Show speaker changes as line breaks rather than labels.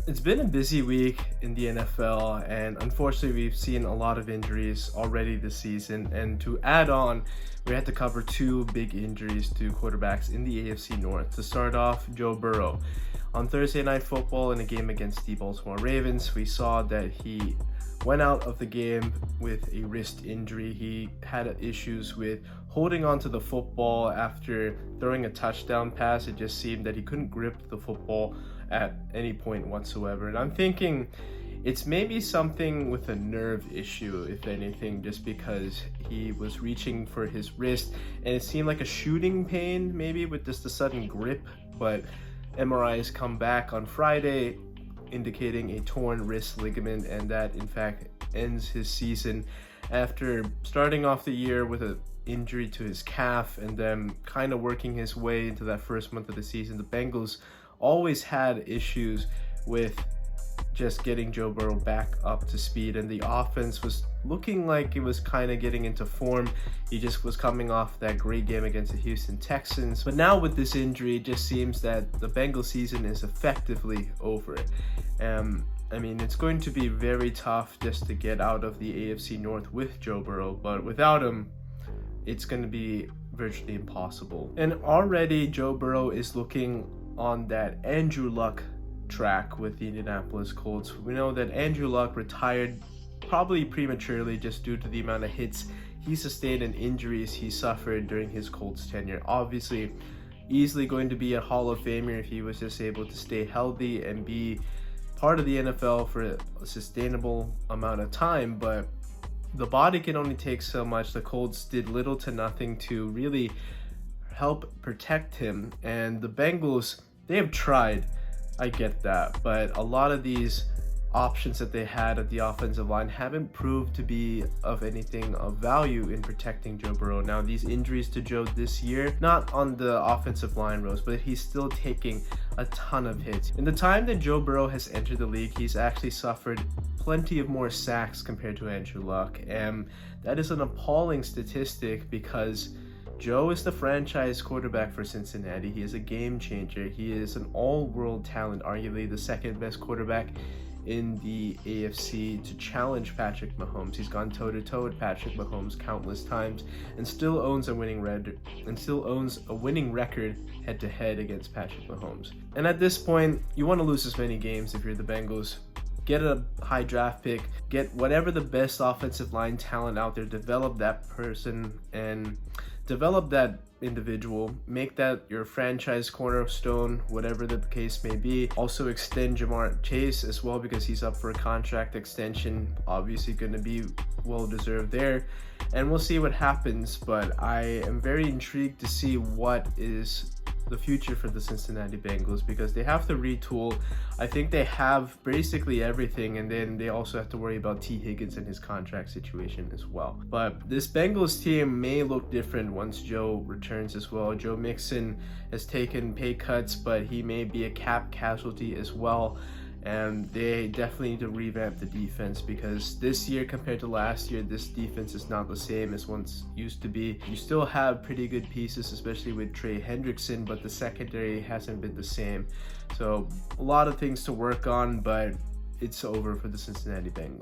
It's been a busy week in the NFL, and unfortunately, we've seen a lot of injuries already this season. And to add on, we had to cover two big injuries to quarterbacks in the AFC North. To start off, Joe Burrow. On Thursday Night Football in a game against the Baltimore Ravens, we saw that he went out of the game with a wrist injury. He had issues with holding onto the football after throwing a touchdown pass. It just seemed that he couldn't grip the football at any point whatsoever. And I'm thinking it's maybe something with a nerve issue, if anything, just because he was reaching for his wrist and it seemed like a shooting pain, maybe with just a sudden grip. But MRIs come back on Friday indicating a torn wrist ligament, and that in fact ends his season after starting off the year with an injury to his calf and then kind of working his way into that first month of the season. The Bengals always had issues with just getting Joe Burrow back up to speed, and the offense was looking like it was kind of getting into form. He just was coming off that great game against the Houston Texans. But now with this injury, it just seems that the Bengals season is effectively over. I mean, it's going to be very tough just to get out of the AFC North with Joe Burrow, but without him, it's going to be virtually impossible. And already Joe Burrow is looking on that Andrew Luck track with the Indianapolis Colts. We know that Andrew Luck retired probably prematurely just due to the amount of hits he sustained and injuries he suffered during his Colts tenure. Obviously, easily going to be a Hall of Famer if he was just able to stay healthy and be part of the NFL for a sustainable amount of time, but the body can only take so much. The Colts did little to nothing to really help protect him, and the Bengals, they have tried, I get that, but a lot of these options that they had at the offensive line haven't proved to be of anything of value in protecting Joe Burrow. Now, these injuries to Joe this year, not on the offensive line, Rose, but he's still taking a ton of hits. In the time that Joe Burrow has entered the league, he's actually suffered plenty of more sacks compared to Andrew Luck, and that is an appalling statistic because Joe is the franchise quarterback for Cincinnati. He is a game changer. He is an all-world talent, arguably the second best quarterback in the AFC to challenge Patrick Mahomes. He's gone toe-to-toe with Patrick Mahomes countless times and still owns a winning record head-to-head against Patrick Mahomes. And at this point, you want to lose as many games if you're the Bengals. Get a high draft pick, get whatever the best offensive line talent out there, develop that person and develop that individual, make that your franchise cornerstone, whatever the case may be. Also extend Jamar Chase as well because he's up for a contract extension, obviously going to be well deserved there, and we'll see what happens. But I am very intrigued to see what is the future for the Cincinnati Bengals because they have to retool. I think they have basically everything, and then they also have to worry about T. Higgins and his contract situation as well. But this Bengals team may look different once Joe returns as well. Joe Mixon has taken pay cuts, but he may be a cap casualty as well. And they definitely need to revamp the defense because this year compared to last year, this defense is not the same as once used to be. You still have pretty good pieces, especially with Trey Hendrickson, but the secondary hasn't been the same. So a lot of things to work on, but it's over for the Cincinnati Bengals.